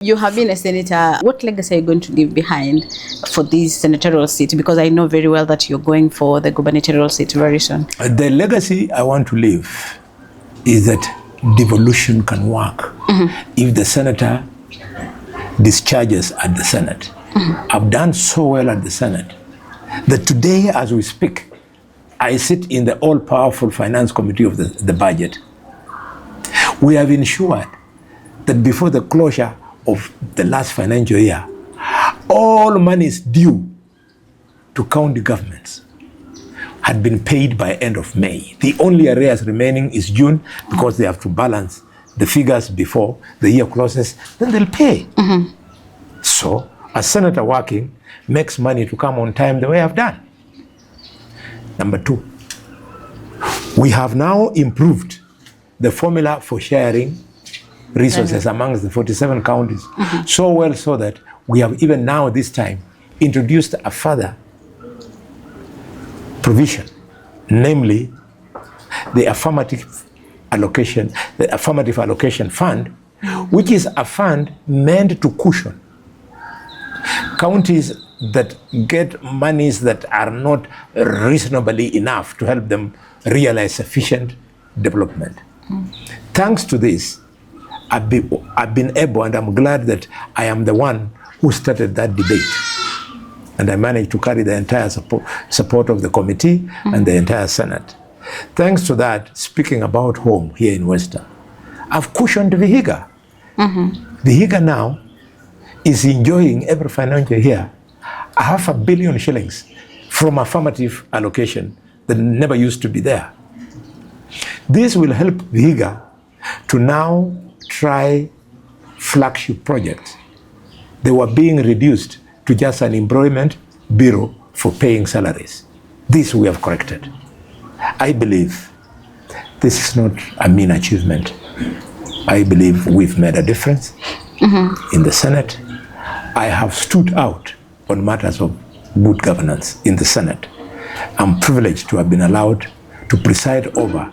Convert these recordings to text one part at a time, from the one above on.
You have been a senator. What legacy are you going to leave behind for this senatorial seat? Because I know very well that you're going for the gubernatorial seat very soon. The legacy I want to leave is that devolution can work if the senator discharges at the Senate. I've done so well at the Senate that today, as we speak, I sit in the all-powerful finance committee of the budget. We have ensured that before the closure of the last financial year, all monies due to county governments had been paid by end of May. The only arrears remaining is June because they have to balance the figures before the year closes, then they'll pay. So a senator working makes money to come on time the way I've done. Number two, we have now improved the formula for sharing resources amongst the 47 counties, so well so that we have even now this time introduced a further provision, namely the affirmative allocation fund, which is a fund meant to cushion counties that get monies that are not reasonably enough to help them realize sufficient development. Thanks to this, I've been able, and I'm glad that I am the one who started that debate. And I managed to carry the entire support of the committee and the entire Senate. Thanks to that, speaking about home here in Western, I've cushioned Vihiga. Vihiga now is enjoying every financial year 500 million shillings from affirmative allocation that never used to be there. This will help Vihiga to now try flagship projects. They were being reduced to just an employment bureau for paying salaries. This we have corrected. I believe this is not a mean achievement. I believe we've made a difference in the Senate. I have stood out on matters of good governance in the Senate. I'm privileged to have been allowed to preside over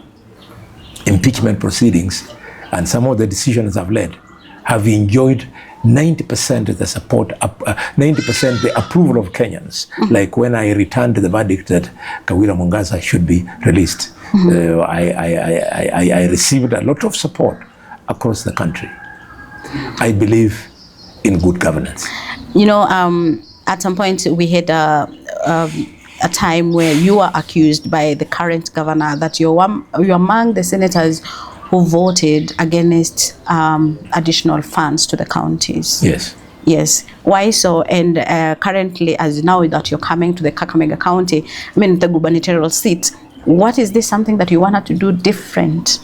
impeachment proceedings, and some of the decisions I've led have enjoyed 90% of the support, 90% the approval of Kenyans. Like when I returned the verdict that Kawira Mwangaza should be released, I received a lot of support across the country. I believe in good governance. You know, at some point we had a time where you were accused by the current governor that you're among the senators who voted against additional funds to the counties. Yes. Yes. Why so? And currently, as now that you're coming to the Kakamega County, the gubernatorial seat, what is this something that you wanted to do different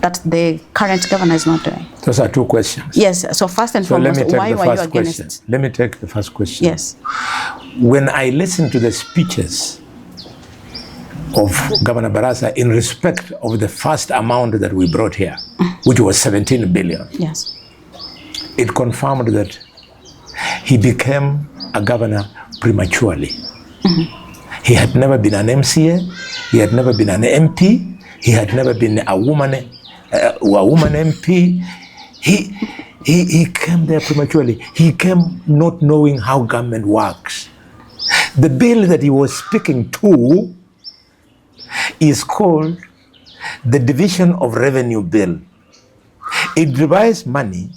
that the current governor is not doing? Those are two questions. Yes. So first and foremost, why were you against it? Let me take the first question. Yes. When I listened to the speeches of Governor Barasa in respect of the first amount that we brought here, which was 17 billion. Yes. It confirmed that he became a governor prematurely. He had never been an MCA, he had never been an MP, he had never been a woman MP. He came there prematurely. He came not knowing how government works. The bill that he was speaking to is called the Division of Revenue Bill. It divides money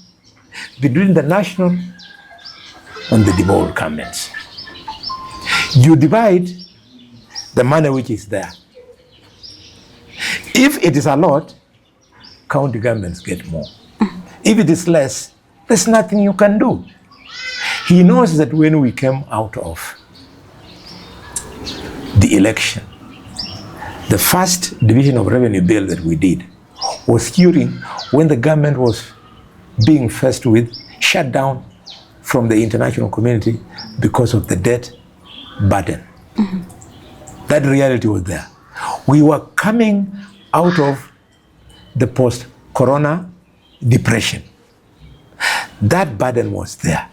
between the national and the devolved governments. You divide the money which is there. If it is a lot, county governments get more. If it is less, there's nothing you can do. He knows that when we came out of the election, the first Division of Revenue Bill that we did was during when the government was being faced with shut down from the international community because of the debt burden. That reality was there. We were coming out of the post-corona depression. That burden was there.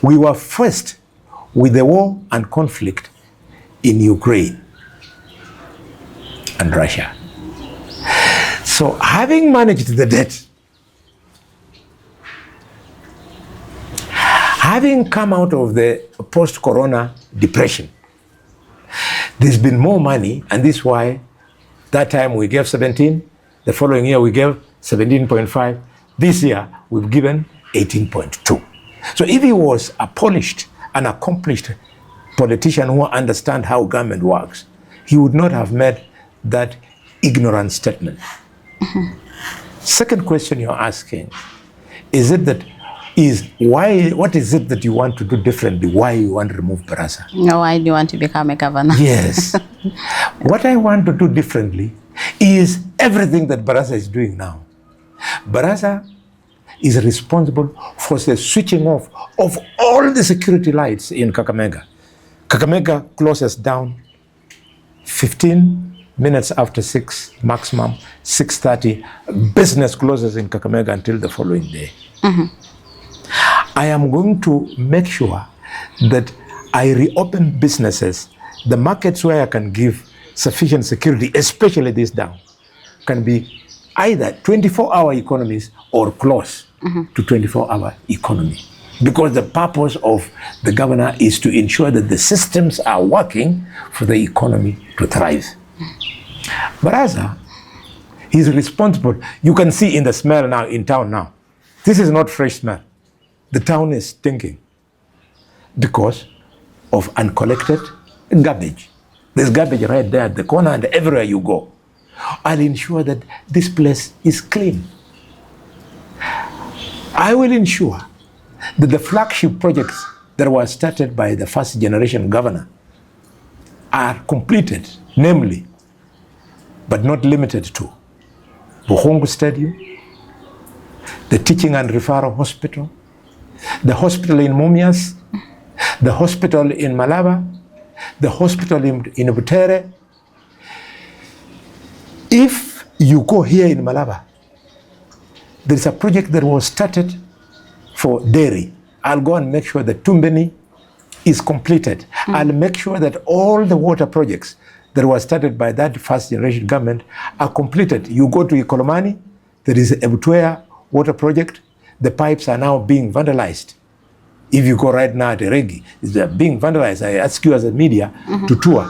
We were faced with the war and conflict in Ukraine and Russia. So having managed the debt, Having come out of the post-corona depression, there's been more money, and this is why that time we gave 17, the following year we gave 17.5, this year we've given 18.2. So if he was a polished and accomplished politician who understands how government works, he would not have made that ignorant statement. Second question you're asking, is it that what is it that you want to do differently? Why you want to remove Baraza? No, why do you want to become a governor? Yes. What I want to do differently is everything that Baraza is doing now. Baraza is responsible for the switching off of all the security lights in Kakamega. Kakamega closes down 15 minutes after 6, maximum 6:30. Business closes in Kakamega until the following day. I am going to make sure that I reopen businesses. The markets where I can give sufficient security, especially this down, can be either 24-hour economies or close to 24-hour economy. Because the purpose of the governor is to ensure that the systems are working for the economy to thrive. Baraza, he's responsible. You can see in the smell now in town now. This is not fresh smell. The town is stinking because of uncollected garbage. There's garbage right there at the corner and everywhere you go. I'll ensure that this place is clean. I will ensure that the flagship projects that were started by the first generation governor are completed, namely, but not limited to, Buhongu Stadium, the Teaching and Referral Hospital, the hospital in Mumias, the hospital in Malaba, the hospital in Butere. If you go here in Malaba, there is a project that was started for dairy. I'll go and make sure that Tumbeni is completed. I'll make sure that all the water projects that were started by that first generation government are completed. You go to Ikolomani, there is a Butuea water project. The pipes are now being vandalized. If you go right now to Regi, they're being vandalized. I ask you as a media to tour.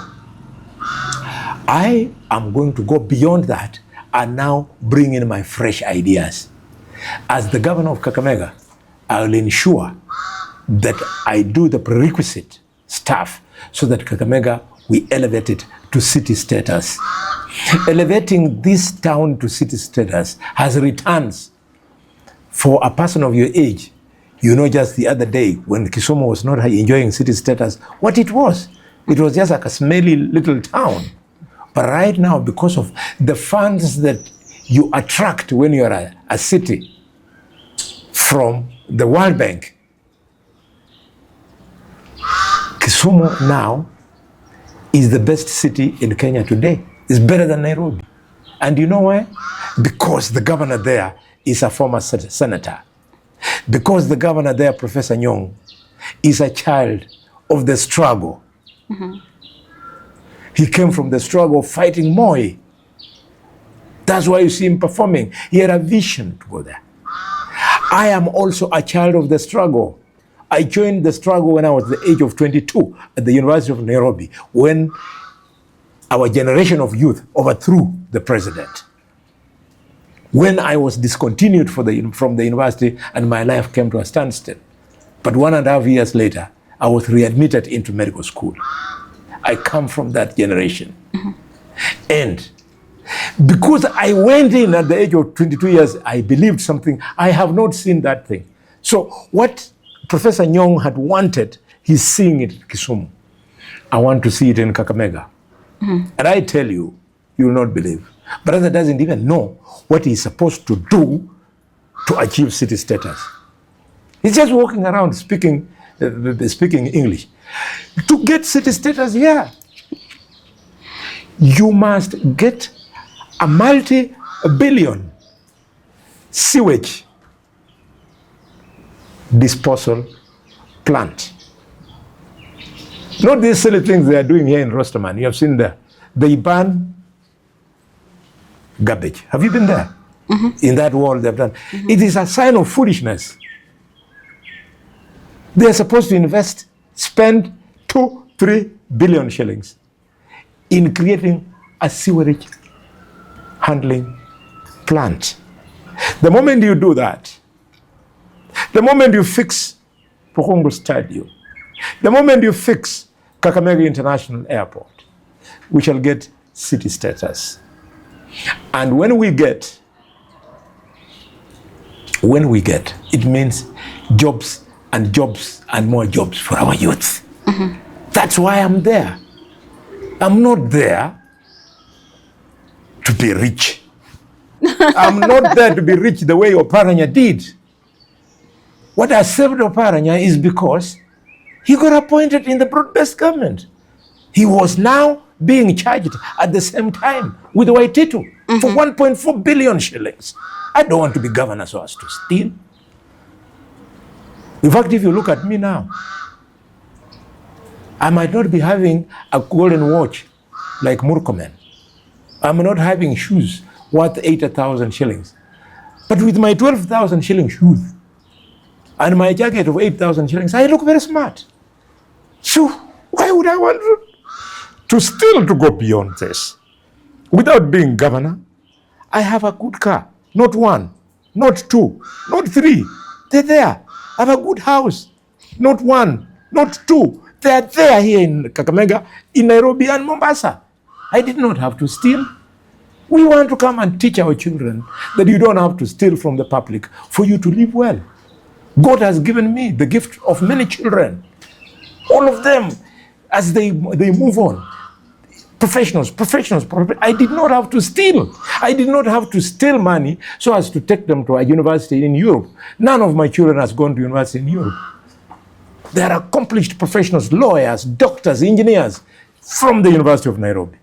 I am going to go beyond that and now bring in my fresh ideas. As the governor of Kakamega, I will ensure that I do the prerequisite stuff so that Kakamega, we elevate it to city status. Elevating this town to city status has returns. For a person of your age, you know, just the other day when Kisumu was not enjoying city status, what it was just like a smelly little town. But right now, because of the funds that you attract when you're a city from the World Bank, Kisumu now is the best city in Kenya today. It's better than Nairobi. And you know why? Because the governor there is a former senator. Because the governor there, Professor Nyong, is a child of the struggle. He came from the struggle fighting Moi. That's why you see him performing. He had a vision to go there. I am also a child of the struggle. I joined the struggle when I was the age of 22 at the University of Nairobi, when our generation of youth overthrew the president. When I was discontinued from the university and my life came to a standstill. But 1.5 years later, I was readmitted into medical school. I come from that generation. And because I went in at the age of 22 years, I believed something. I have not seen that thing. So what Professor Nyong had wanted, he's seeing it in Kisumu. I want to see it in Kakamega. And I tell you, you will not believe. Brother doesn't even know what he's supposed to do to achieve city status. He's just walking around speaking English. To get city status, yeah, you must get a multi-billion sewage disposal plant. Not these silly things they are doing here in Rosterman. You have seen there. They burn garbage. Have you been there? In that wall they've done. It is a sign of foolishness. They are supposed to spend 2-3 billion shillings in creating a sewerage handling plant. The moment you do that, the moment you fix Pokongo Stadium, the moment you fix Kakamega International Airport, we shall get city status. And when we get, it means jobs and jobs and more jobs for our youth. Mm-hmm. That's why I'm there. I'm not there to be rich. I'm not there to be rich the way Oparanya did. What I saved Oparanya is because he got appointed in the broad-based government. He was now being charged at the same time with Waititu for 1.4 billion shillings. I don't want to be governor so as to steal. In fact, if you look at me now, I might not be having a golden watch like Murkomen. I'm not having shoes worth 80,000 shillings. But with my 12,000 shilling shoes and my jacket of 8,000 shillings, I look very smart. So why would I want to steal to go beyond this? Without being governor, I have a good car. Not one, not two, not three. They're there. I have a good house. Not one, not two. They're there here in Kakamega, in Nairobi and Mombasa. I did not have to steal. We want to come and teach our children that you don't have to steal from the public for you to live well. God has given me the gift of many children. All of them, as they move on. Professionals. I did not have to steal. I did not have to steal money so as to take them to a university in Europe. None of my children has gone to university in Europe. They are accomplished professionals, lawyers, doctors, engineers from the University of Nairobi.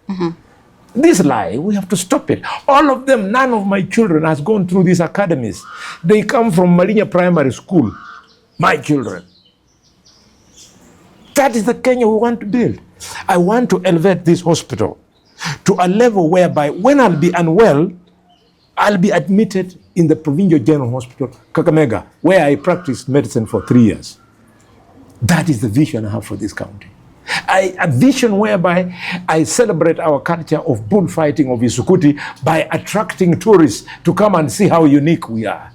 Mm-hmm. This lie, we have to stop it. All of them, none of my children has gone through these academies. They come from Malinya Primary School, my children. That is the Kenya we want to build. I want to elevate this hospital to a level whereby when I'll be unwell, I'll be admitted in the Provincial General Hospital, Kakamega, where I practiced medicine for 3 years. That is the vision I have for this county. A vision whereby I celebrate our culture of bullfighting of Isukuti by attracting tourists to come and see how unique we are.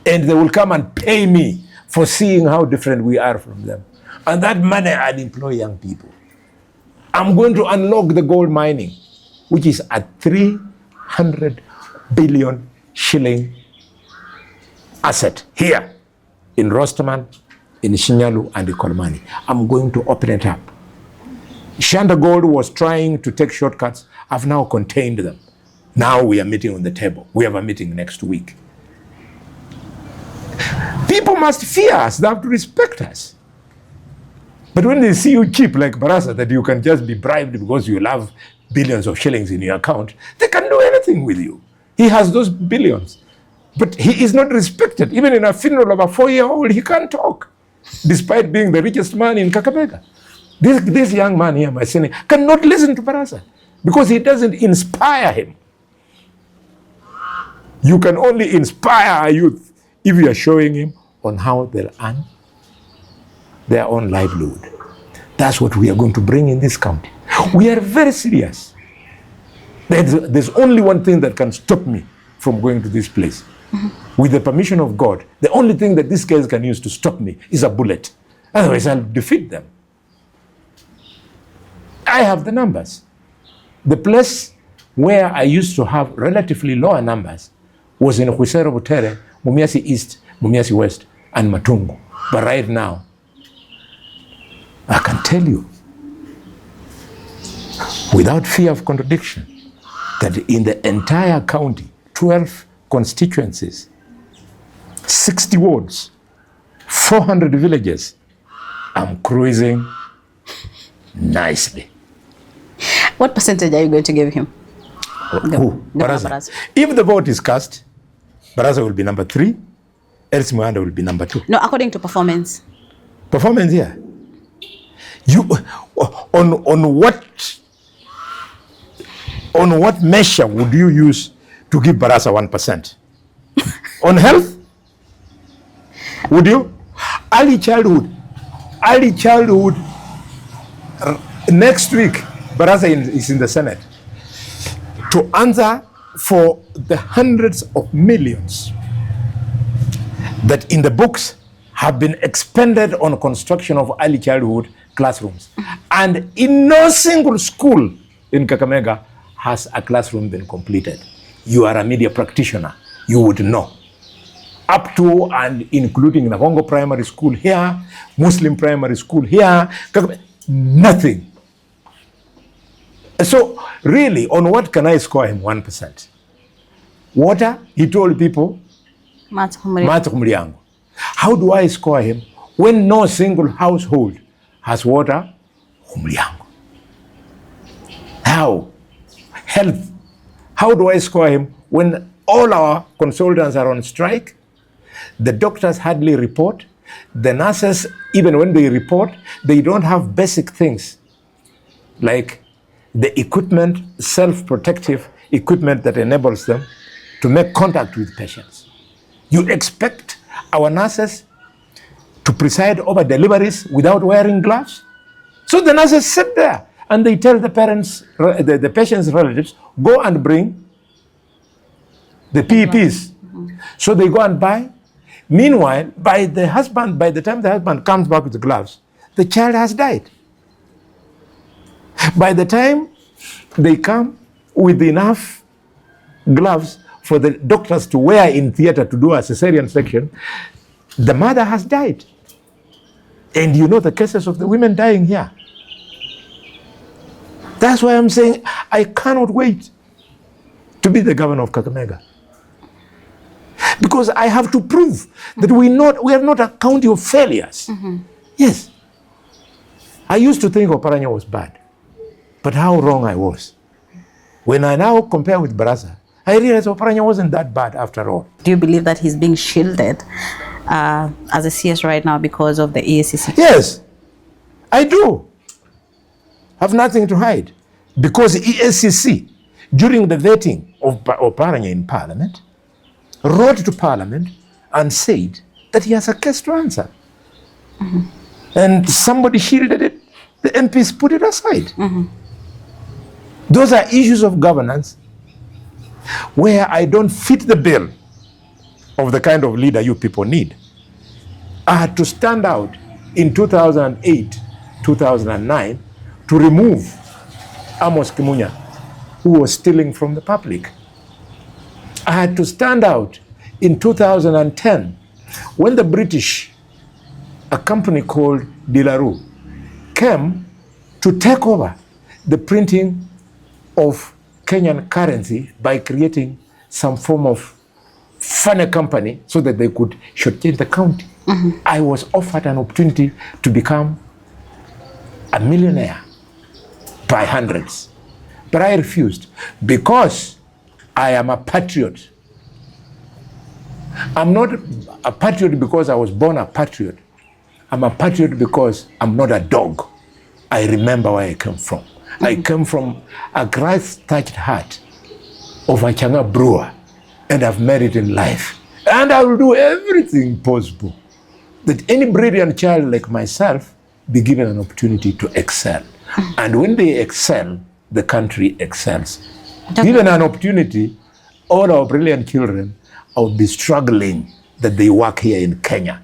And they will come and pay me for seeing how different we are from them. And that money I'd employ young people. I'm going to unlock the gold mining, which is a 300 billion shilling asset here in Rosterman, in Shinyalu, and in Kolmani. I'm going to open it up. Shanda Gold was trying to take shortcuts. I've now contained them. Now we are meeting on the table. We have a meeting next week. People must fear us. They have to respect us. But when they see you cheap like Barasa, that you can just be bribed because you have billions of shillings in your account, they can do anything with you. He has those billions. But he is not respected. Even in a funeral of a 4-year-old, he can't talk, despite being the richest man in Kakamega. This young man here, my senior, cannot listen to Barasa because he doesn't inspire him. You can only inspire a youth if you are showing him on how they'll earn their own livelihood. That's what we are going to bring in this county. We are very serious. There's only one thing that can stop me from going to this place. Mm-hmm. With the permission of God, the only thing that these guys can use to stop me is a bullet. Otherwise, I'll defeat them. I have the numbers. The place where I used to have relatively lower numbers was in Khwisero Butere, Mumiasi East, Mumiasi West, and Matungu. But right now, I can tell you, without fear of contradiction, that in the entire county, 12 constituencies, 60 wards, 400 villages, I'm cruising nicely. What percentage are you going to give him? Who? Baraza. If the vote is cast, Baraza will be number 3, else Mwanda will be number 2. No, according to performance. Performance, yeah. You on what measure would you use to give Barasa 1%? On health? Would you? Early childhood. Early childhood. Next week, Baraza is in the Senate to answer for the hundreds of millions that in the books have been expended on construction of early childhood classrooms. And in no single school in Kakamega has a classroom been completed. You are a media practitioner, you would know. Up to and including Nagongo Primary School here, Muslim Primary School here, nothing. So really, on what can I score him 1%? Water, he told people, Matukumriango. How do I score him when no single household has water? Humliango. How? Health. How do I score him when all our consultants are on strike? The doctors hardly report. The nurses, even when they report, they don't have basic things like the equipment, self-protective equipment that enables them to make contact with patients. You expect our nurses to preside over deliveries without wearing gloves? So the nurses sit there and they tell the parents, the patient's relatives, go and bring the PEPs. So they go and buy. Meanwhile, by the time the husband comes back with the gloves, the child has died. By the time they come with enough gloves for the doctors to wear in theater to do a cesarean section, the mother has died. And you know the cases of the women dying here. That's why I'm saying I cannot wait to be the governor of Kakamega. Because I have to prove that we are not a county of failures. Yes. I used to think Oparanya was bad. But how wrong I was. When I now compare with Baraza, I realize Oparanya wasn't that bad after all. Do you believe that he's being shielded as a CS right now because of the EACC? Yes, I do. I have nothing to hide. Because EACC, during the vetting of Oparanya in Parliament, wrote to Parliament and said that he has a case to answer. And somebody shielded it. The MPs put it aside. Those are issues of governance where I don't fit the bill of the kind of leader you people need. I had to stand out in 2008, 2009 to remove Amos Kimunya, who was stealing from the public. I had to stand out in 2010 when the British, a company called Dilaroo, came to take over the printing of Kenyan currency by creating some form of funny company so that they could shortchange the county. I was offered an opportunity to become a millionaire by hundreds. But I refused because I am a patriot. I'm not a patriot because I was born a patriot. I'm a patriot because I'm not a dog. I remember where I came from. I came from a Christ-touched heart of a Changa brewer, and I've made it in life. And I will do everything possible that any brilliant child like myself be given an opportunity to excel. And when they excel, the country excels. Given an opportunity, all our brilliant children will be struggling that they work here in Kenya,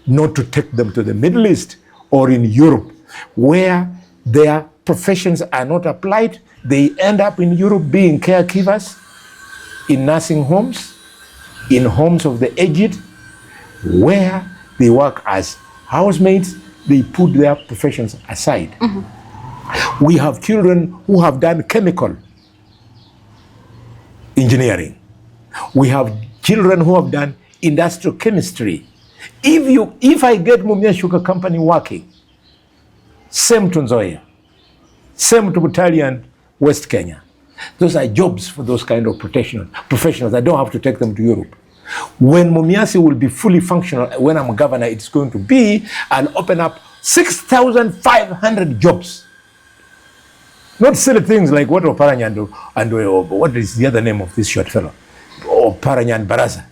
not to take them to the Middle East or in Europe, where their professions are not applied. They end up in Europe being caregivers, in nursing homes, in homes of the aged, where they work as housemaids. They put their professions aside. We have children who have done chemical engineering. We have children who have done industrial chemistry. If I get Mumia Sugar Company working, same to Nzoia, same to Battalion, West Kenya. Those are jobs for those kind of professionals. I don't have to take them to Europe. When Mumiasi will be fully functional, when I'm governor, it's going to be, I'll open up 6,500 jobs. Not silly things like what Oparanya and what is the other name of this short fellow? Oparanya and Baraza.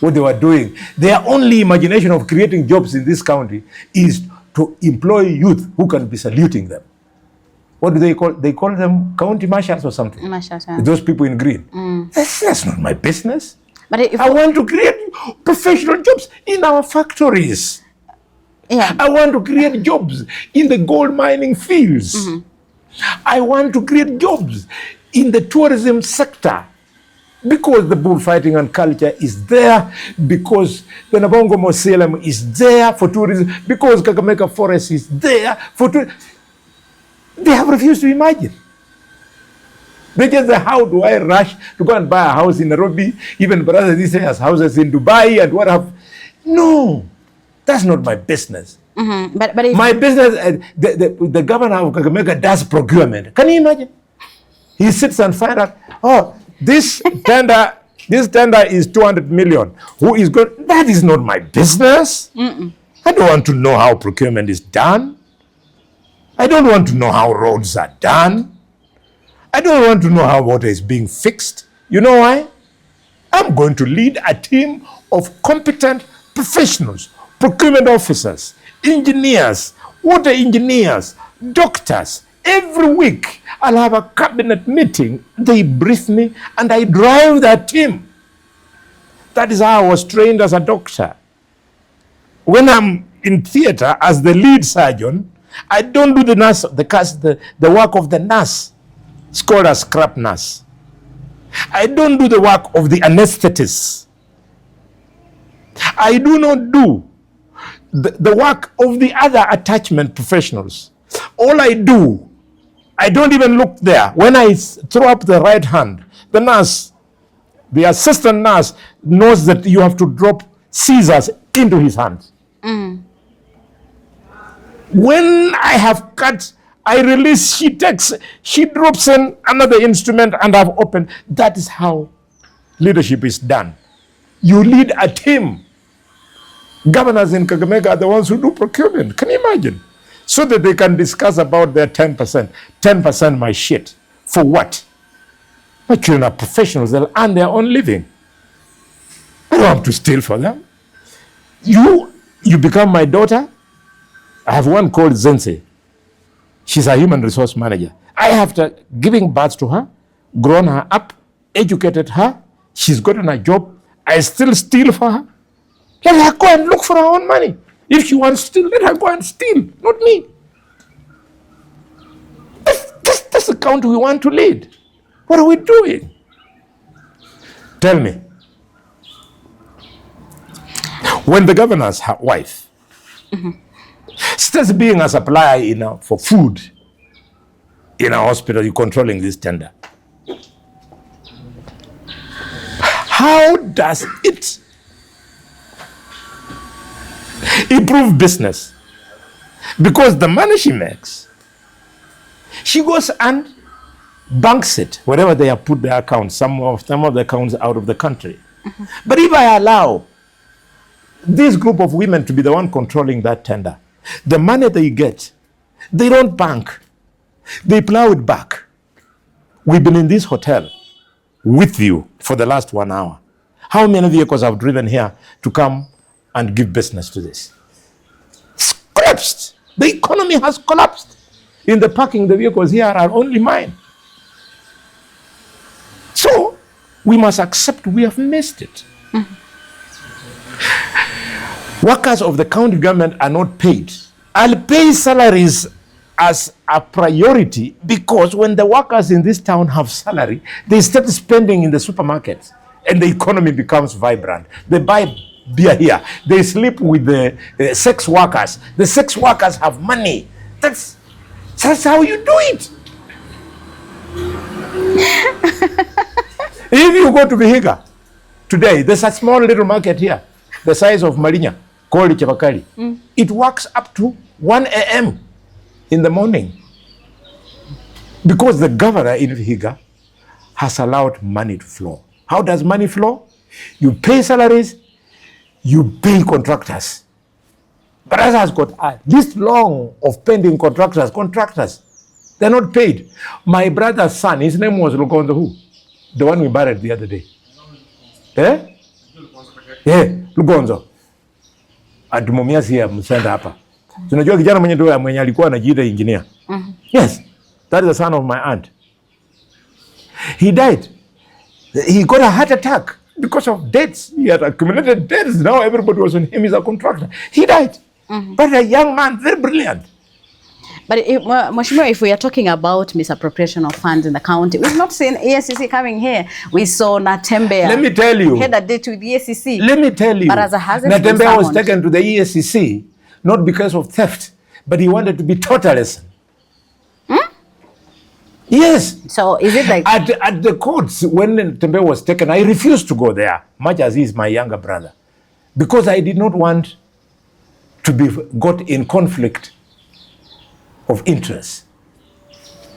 what they were doing. Their only imagination of creating jobs in this county is to employ youth who can be saluting them. What do they call? They call them county marshals or something. Marshals, yeah. Those people in green. That's not my business. But if I want to create professional jobs in our factories. yeah, I want to create jobs in the gold mining fields. I want to create jobs in the tourism sector, because the bullfighting and culture is there, because the Nabongo Mausoleum is there for tourism, because Kakamega Forest is there for tourism. They have refused to imagine. They just say, how do I rush to go and buy a house in Nairobi? Even brothers, this has houses in Dubai and what have. No, that's not my business. but if, My business, the governor of Kakamega does procurement. Can you imagine? He sits and finds out, oh, this tender is 200 million. Who is good? That is not my business. I don't want to know how procurement is done. I don't want to know how roads are done. I don't want to know how water is being fixed. You know why? I'm going to lead a team of competent professionals, procurement officers, engineers, water engineers, doctors. Every week, I'll have a cabinet meeting. They brief me and I drive that team. That is how I was trained as a doctor. When I'm in theater as the lead surgeon, I don't do the work of the nurse. It's called a scrap nurse. I don't do the work of the anesthetist. I do not do the work of the other attachment professionals. All I do, I don't even look there. When I throw up the right hand, the nurse, the assistant nurse knows that you have to drop scissors into his hands. When I have cut, I release, she drops in another instrument and I've opened. That is how leadership is done. You lead a team. Governors in Kakamega are the ones who do procurement. Can you imagine? So that they can discuss about their 10%. 10% my shit. For what? My children are professionals. They'll earn their own living. I don't have to steal for them. You become my daughter. I have one called Zense. She's a human resource manager. I have to giving birth to her, grown her up, educated her. She's gotten a job. I still steal for her. Let her go and look for her own money. If she wants to steal, let her go and steal, not me. That's the country we want to lead. What are we doing? Tell me. When the governor's wife starts being a supplier for food in a hospital, you're controlling this tender. How does it improve business? Because the money she makes, she goes and banks it wherever they have put their accounts. Some of the accounts out of the country. But if I allow this group of women to be the one controlling that tender, the money they get, they don't bank. They plow it back. We've been in this hotel with you for the last 1 hour. How many vehicles have driven here to come and give business to this? It's collapsed. The economy has collapsed. In the parking, the vehicles here are only mine. So we must accept we have missed it. Workers of the county government are not paid. I'll pay salaries as a priority, because when the workers in this town have salary, they start spending in the supermarkets and the economy becomes vibrant. They buy beer here. They sleep with the sex workers. The sex workers have money. That's how you do it. If you go to Vihiga today, there's a small little market here, the size of Marinya, called Chabakari. It works up to 1 a.m. in the morning, because the governor in Vihiga has allowed money to flow. How does money flow? You pay salaries, you pay contractors. Baraza has got a list long of pending contractors. They're not paid. My brother's son, his name was Lukonzo, who? The one we buried the other day. Eh? Lugonzo. Atumomia siya msenda hapa. Tunajua kijana mwenye alikuwa anajiita engineer. Yes. That is the son of my aunt. He died. He got a heart attack because of debts. He had accumulated debts. Now everybody was on him. He's a contractor. He died. But a young man, very brilliant. But Mheshimiwa, if we are talking about misappropriation of funds in the county, we've not seen EACC coming here. We saw Natembeya. Let me tell you. Had a date with the EACC. Let me tell you. Natembeya was taken to the EACC not because of theft, but he wanted to be taught a lesson. Yes. So is it like at the courts when Natembeya was taken, I refused to go there, much as he is my younger brother, because I did not want to be got in conflict of interest.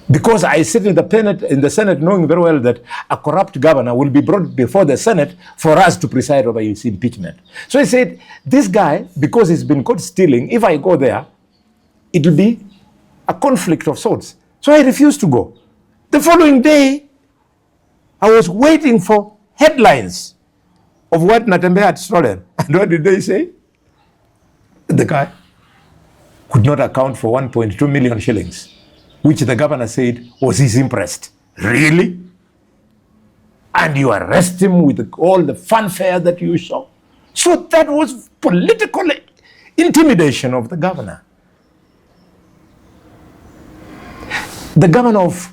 Because I sit in the Senate knowing very well that a corrupt governor will be brought before the Senate for us to preside over his impeachment. So I said, this guy, because he's been caught stealing, if I go there, it will be a conflict of sorts. So I refused to go. The following day, I was waiting for headlines of what Natembeya had stolen. And what did they say? The guy could not account for 1.2 million shillings, which the governor said was his interest. Really? And you arrest him with all the fanfare that you saw? So that was political intimidation of the governor. The governor of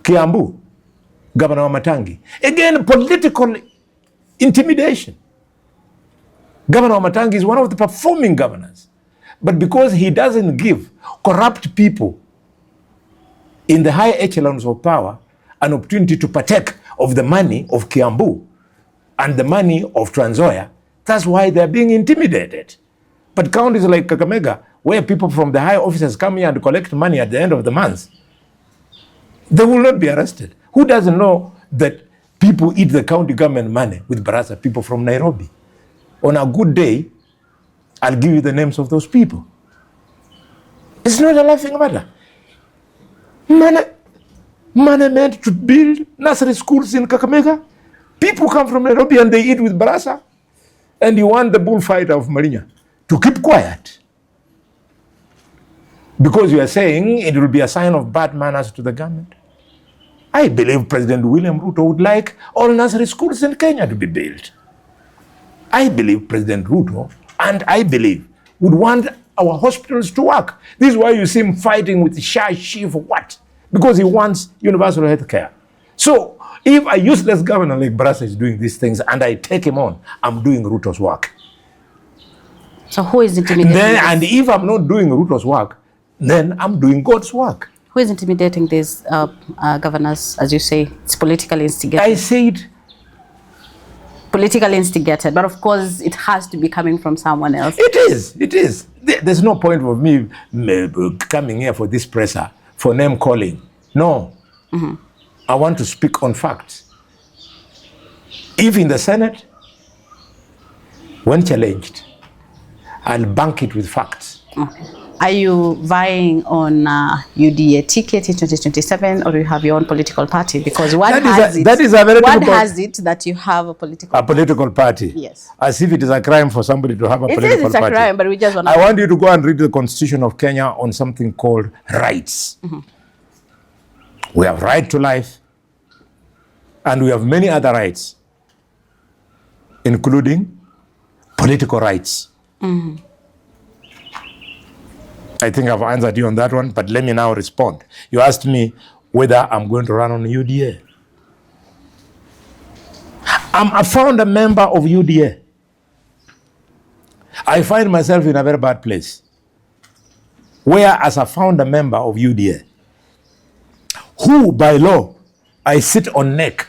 Kiambu, Governor Matangi, again, political intimidation. Governor Matangi is one of the performing governors. But because he doesn't give corrupt people in the high echelons of power an opportunity to partake of the money of Kiambu and the money of Trans Nzoia, that's why they're being intimidated. But counties like Kakamega, where people from the high officers come here and collect money at the end of the month, they will not be arrested. Who doesn't know that people eat the county government money with Barasa, people from Nairobi? On a good day, I'll give you the names of those people. It's not a laughing matter. Money meant to build nursery schools in Kakamega. People come from Nairobi and they eat with Barasa. And you want the bullfighter of Marinya to keep quiet. Because you are saying it will be a sign of bad manners to the government. I believe President William Ruto would like all nursery schools in Kenya to be built. I believe President Ruto and I believe would want our hospitals to work. This is why you see him fighting with the Shah chief for what? Because he wants universal health care. So if a useless governor like Barasa is doing these things and I take him on, I'm doing Ruto's work. So who is intimidating this? And if I'm not doing Ruto's work, then I'm doing God's work. Who is intimidating these governors, as you say? It's politically instigated. I said politically instigated, but of course it has to be coming from someone else. It is. There's no point of me coming here for this presser, for name calling. No. I want to speak on facts. If in the Senate, when challenged, I'll bank it with facts. Okay. Are you vying on UDA ticket in 2027, or do you have your own political party? Because one has it that you have a political party. Yes. As if it is a crime for somebody to have a political party. It is a crime, but we just want to... I want you to go and read the Constitution of Kenya on something called rights. We have right to life, and we have many other rights, including political rights. I think I've answered you on that one, but let me now respond. You asked me whether I'm going to run on UDA. I'm a founder member of UDA. I find myself in a very bad place, where as a founder member of UDA, who by law, I sit on NEC,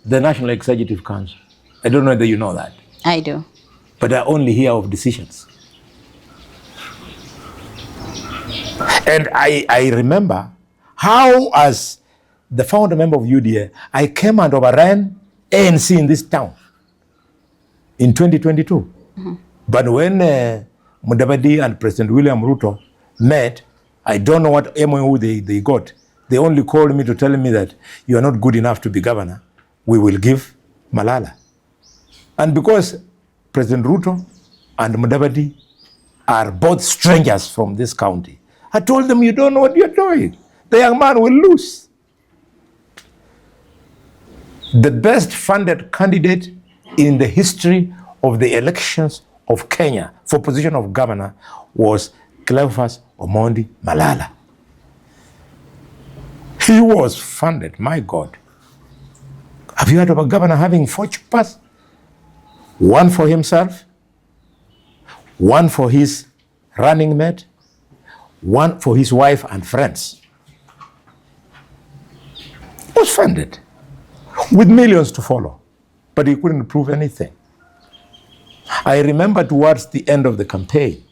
the National Executive Council. I don't know whether you know that. I do. But I only hear of decisions. And I remember how, as the founder member of UDA, I came and overran ANC in this town in 2022. But when Mudavadi and President William Ruto met, I don't know what MOU they got. They only called me to tell me that you are not good enough to be governor. We will give Malala. And because President Ruto and Mudavadi are both strangers from this county, I told them, you don't know what you're doing. The young man will lose. The best funded candidate in the history of the elections of Kenya for position of governor was Cleophas Omondi Malala. He was funded, my God. Have you heard of a governor having 4 chupas? One for himself, one for his running mate, one for his wife and friends. He was funded with millions to follow, but he couldn't prove anything. I remember towards the end of the campaign,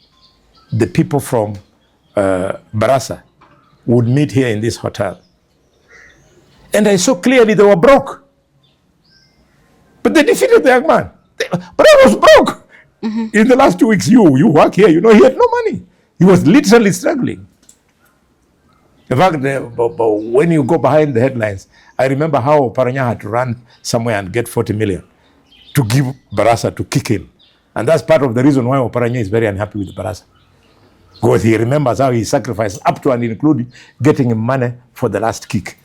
the people from Barasa would meet here in this hotel. And I saw clearly they were broke. But they defeated the young man. But I was broke. In the last 2 weeks, you work here, you know, he had no money. He was literally struggling. In fact, when you go behind the headlines, I remember how Paranya had to run somewhere and get 40 million to give Barasa to kick him. And that's part of the reason why Oparanya is very unhappy with Barasa. Because he remembers how he sacrificed up to and including getting him money for the last kick.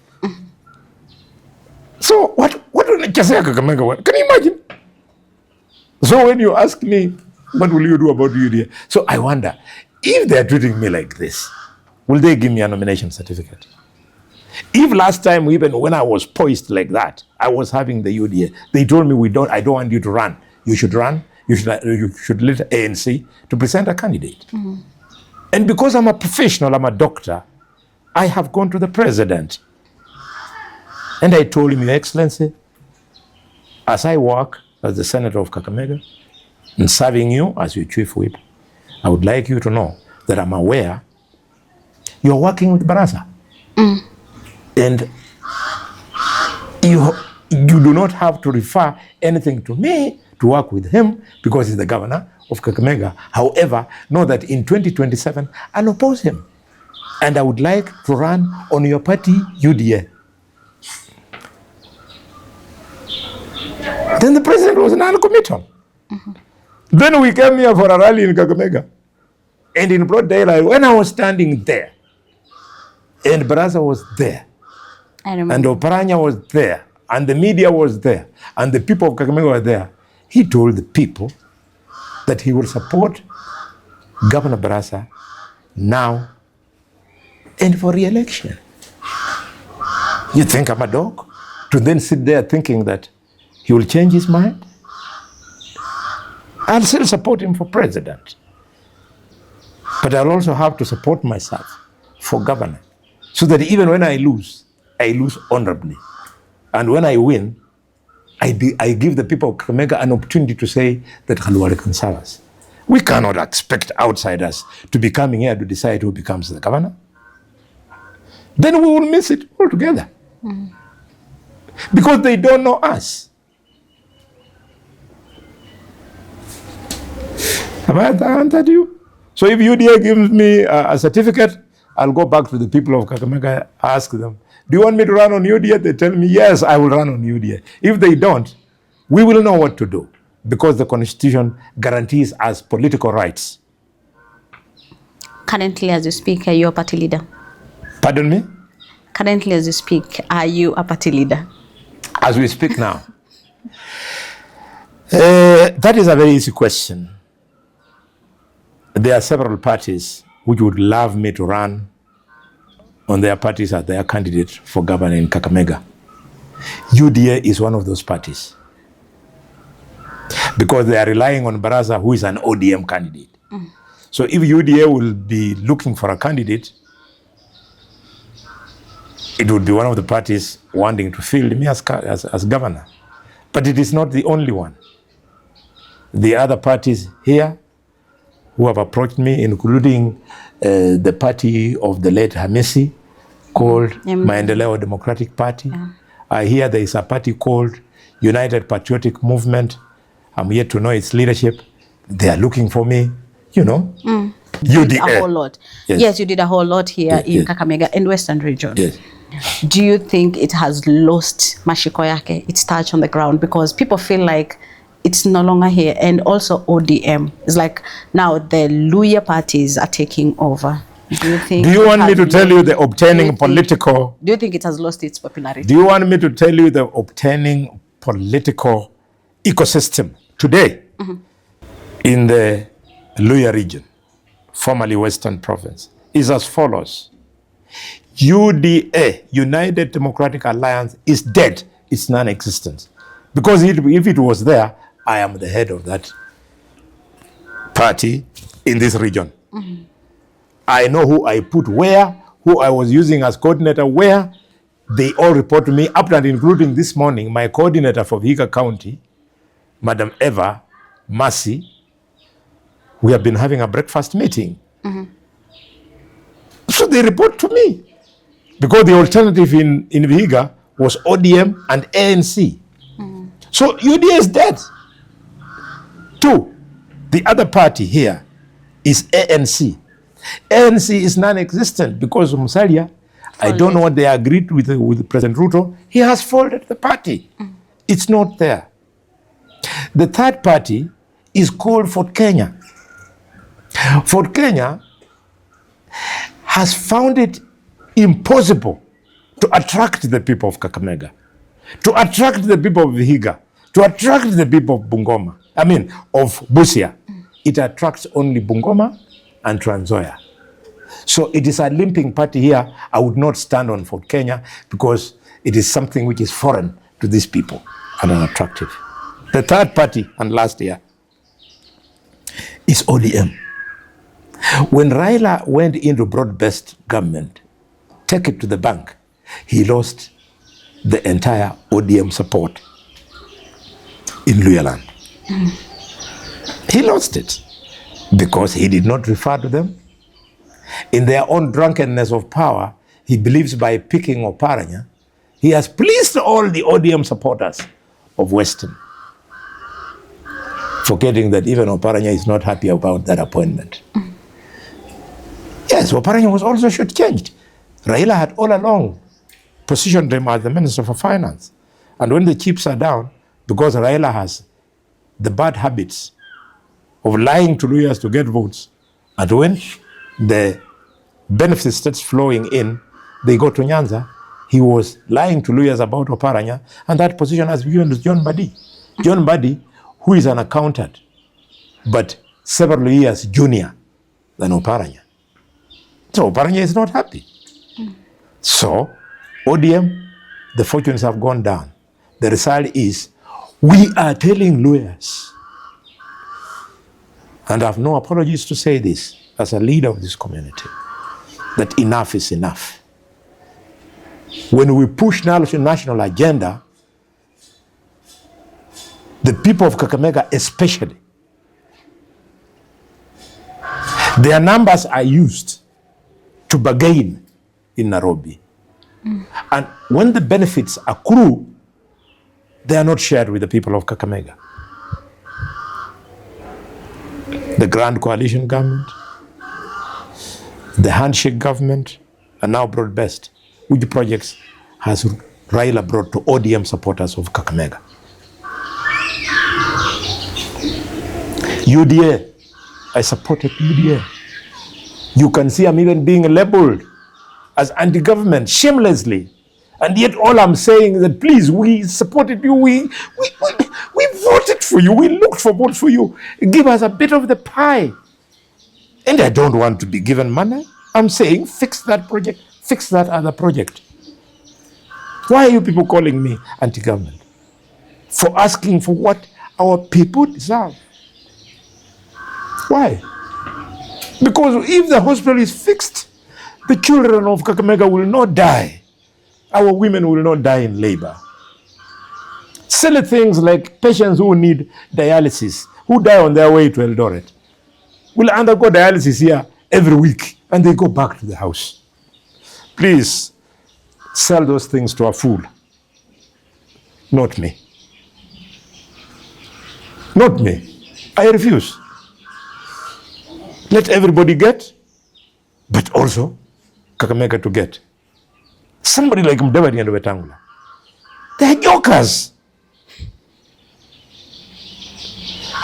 So what can you imagine? So when you ask me, what will you do about UDA? So I wonder, if they're treating me like this, will they give me a nomination certificate? If last time, even when I was poised like that, I was having the UDA, they told me, I don't want you to run. You should run. You should let ANC to present a candidate. And because I'm a professional, I'm a doctor, I have gone to the president. And I told him, Your Excellency, as I work as the Senator of Kakamega and serving you as your chief whip, I would like you to know that I'm aware you're working with Barasa. And you do not have to refer anything to me to work with him because he's the governor of Kakamega. However, know that in 2027, I'll oppose him. And I would like to run on your party, UDA. Then the president was non-committal. Then we came here for a rally in Kakamega. And in broad daylight, when I was standing there, and Barasa was there, and Oparanya was there, and the media was there, and the people of Kakamega were there, he told the people that he will support Governor Barasa now and for re-election. You think I'm a dog? To then sit there thinking that he will change his mind? I'll still support him for president. But I'll also have to support myself for governor. So that even when I lose honorably. And when I win, I give the people of Kakamega an opportunity to say that Khalwale can serve us. We cannot expect outsiders to be coming here to decide who becomes the governor. Then we will miss it altogether. Because they don't know us. Have I answered you? So if UDA gives me a certificate, I'll go back to the people of Kakamega, ask them, do you want me to run on UDA? They tell me, yes, I will run on UDA. If they don't, we will know what to do because the Constitution guarantees us political rights. Currently, as you speak, are you a party leader? Pardon me? Currently, as you speak, are you a party leader? As we speak now. That is a very easy question. There are several parties which would love me to run on their parties as their candidate for governor in Kakamega. UDA is one of those parties. Because they are relying on Barasa, who is an ODM candidate. So if UDA will be looking for a candidate, it would be one of the parties wanting to field me as governor. But it is not the only one. The other parties here who have approached me, including the party of the late Hamisi, called Maendeleo Democratic Party. I hear there is a party called United Patriotic Movement. I'm yet to know its leadership. They are looking for me, you know. You did a whole lot. Yes, you did a whole lot here in Kakamega and Western region. Yes. Do you think it has lost mashiko yake, its touch on the ground? Because people feel like it's no longer here. And also ODM. It's like now the Luya parties are taking over. Do you think? Do you want me to tell you the obtaining political? Do you think it has lost its popularity? Do you want me to tell you the obtaining political ecosystem today in the Luya region, formerly Western Province, is as follows. UDA, United Democratic Alliance, is dead. It's non-existent. Because if it was there, I am the head of that party in this region. I know who I put where, who I was using as coordinator where. They all report to me, up and including this morning, my coordinator for Vihiga County, Madam Eva Mercy. We have been having a breakfast meeting. So they report to me. Because the alternative in Vihiga was ODM and ANC. So UDA is dead. 2, the other party here is ANC. ANC is non-existent because Musalia, I don't know what they agreed with President Ruto. He has folded the party. It's not there. The third party is called Fort Kenya. Fort Kenya has found it impossible to attract the people of Kakamega, to attract the people of Vihiga, to attract the people of Bungoma, of Busia. It attracts only Bungoma and Trans Nzoia. So it is a limping party here. I would not stand on Fort Kenya because it is something which is foreign to these people and unattractive. The third party, and last year, is ODM. When Raila went into broad-based government, take it to the bank, he lost the entire ODM support in Luyaland. He lost it because he did not refer to them. In their own drunkenness of power, he believes by picking Oparanya, he has pleased all the ODM supporters of Western, forgetting that even Oparanya is not happy about that appointment. Yes, Oparanya was also shortchanged. Raila had all along positioned him as the Minister for Finance. And when the chips are down, because Raila has the bad habits of lying to lawyers to get votes, and when the benefits starts flowing in, they go to Nyanza. He was lying to lawyers about Oparanya, and that position has been given to John Mbadi. John Mbadi, who is an accountant, but several years junior than Oparanya. So Oparanya is not happy. So ODM, the fortunes have gone down. The result is we are telling lawyers, and I have no apologies to say this as a leader of this community, that enough is enough. When we push national agenda, the people of Kakamega especially, their numbers are used to bargain in Nairobi. And when the benefits accrue, they are not shared with the people of Kakamega. The Grand Coalition government, the handshake government, and now broad-based. Which projects has Raila brought to ODM supporters of Kakamega? UDA, I supported UDA. You can see I'm even being labeled as anti-government shamelessly. And yet all I'm saying is that please, we supported you, we voted for you, we looked for votes for you. Give us a bit of the pie. And I don't want to be given money. I'm saying fix that project, fix that other project. Why are you people calling me anti-government? For asking for what our people deserve. Why? Because if the hospital is fixed, the children of Kakamega will not die. Our women will not die in labor. Silly things like patients who need dialysis, who die on their way to Eldoret, will undergo dialysis here every week and they go back to the house. Please sell those things to a fool. Not me. Not me. I refuse. Let everybody get, but also Kakamega to get. Somebody like Mudavadi and Wetangula. They are jokers.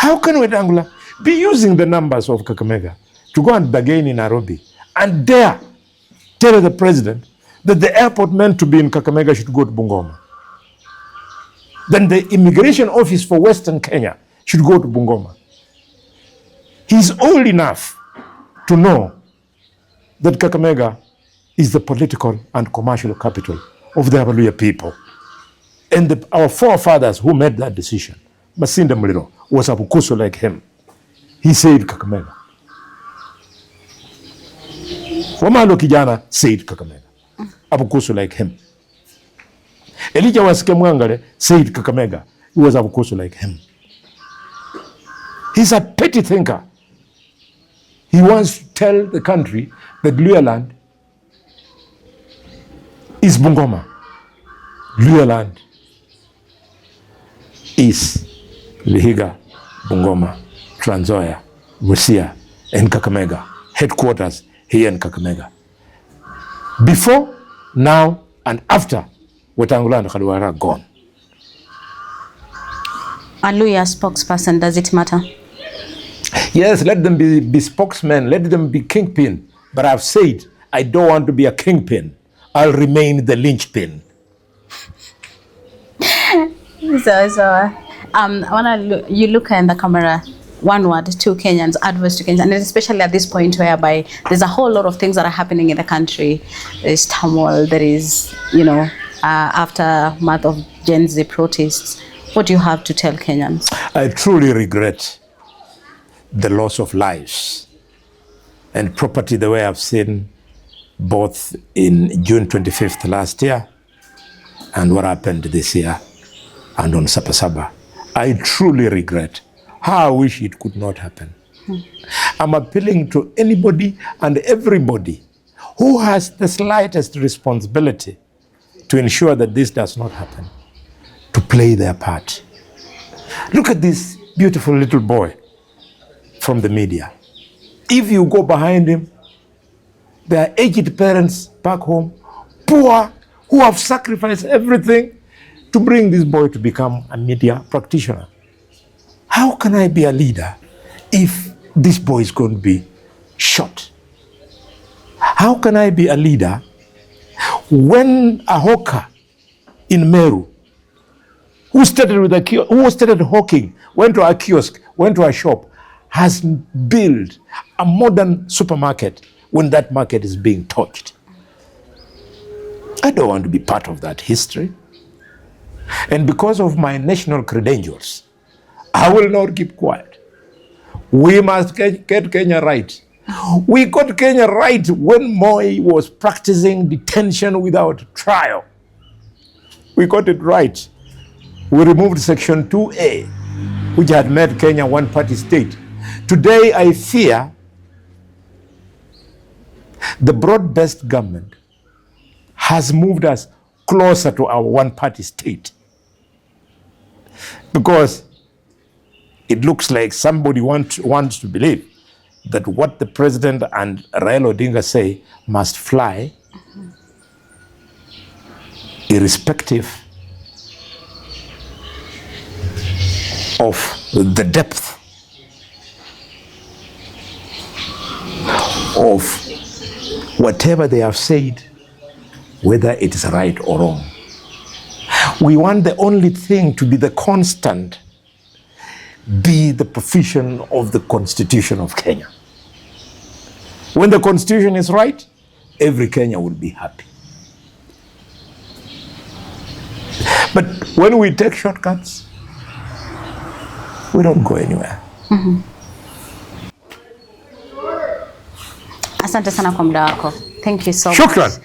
How can Wetangula be using the numbers of Kakamega to go and bargain in Nairobi and dare tell the president that the airport meant to be in Kakamega should go to Bungoma? Then the immigration office for Western Kenya should go to Bungoma. He's old enough to know that Kakamega is the political and commercial capital of the Abaluya people. And our forefathers who made that decision, Masinda Muliro was Abukusu like him. He said Kakamega. Wamalo Kijana said Kakamega. Abukusu like him. Elijah Wasikemwangale said Kakamega. He was Abukusu like him. He's a petty thinker. He wants to tell the country that Luhya land is Bungoma. Luhya land is Vihiga, Bungoma, Trans Nzoia, Busia, and Kakamega. Headquarters here in Kakamega. Before, now, and after Wetangula and Khalwale are gone. A Luhya spokesperson, does it matter? Yes, let them be spokesmen, let them be kingpin. But I've said, I don't want to be a kingpin. I'll remain the linchpin. You look in the camera, one word, two Kenyans, adverse to Kenyans, and especially at this point whereby there's a whole lot of things that are happening in the country. There's turmoil, there is, aftermath of Gen Z protests. What do you have to tell Kenyans? I truly regret the loss of lives and property the way I've seen both in June 25th last year and what happened this year and on Sapasaba. I truly regret. How I wish it could not happen. I'm appealing to anybody and everybody who has the slightest responsibility to ensure that this does not happen, to play their part. Look at this beautiful little boy from the media. If you go behind him, there are aged parents back home, poor, who have sacrificed everything to bring this boy to become a media practitioner. How can I be a leader if this boy is going to be shot? How can I be a leader when a hawker in Meru, who started hawking, went to a kiosk, went to a shop, has built a modern supermarket when that market is being torched? I don't want to be part of that history. And because of my national credentials, I will not keep quiet. We must get Kenya right. We got Kenya right when Moi was practicing detention without trial. We got it right. We removed Section 2A, which had made Kenya one-party state. Today, I fear the broad-based government has moved us closer to our one-party state, because it looks like somebody wants to believe that what the president and Raila Odinga say must fly, irrespective of the depth of whatever they have said, whether it is right or wrong. We want the only thing to be the constant, be the provision of the Constitution of Kenya. When the Constitution is right, every Kenya will be happy. But when we take shortcuts, we don't go anywhere. Asante sana kwa muda wako. Thank you so much. Shukran.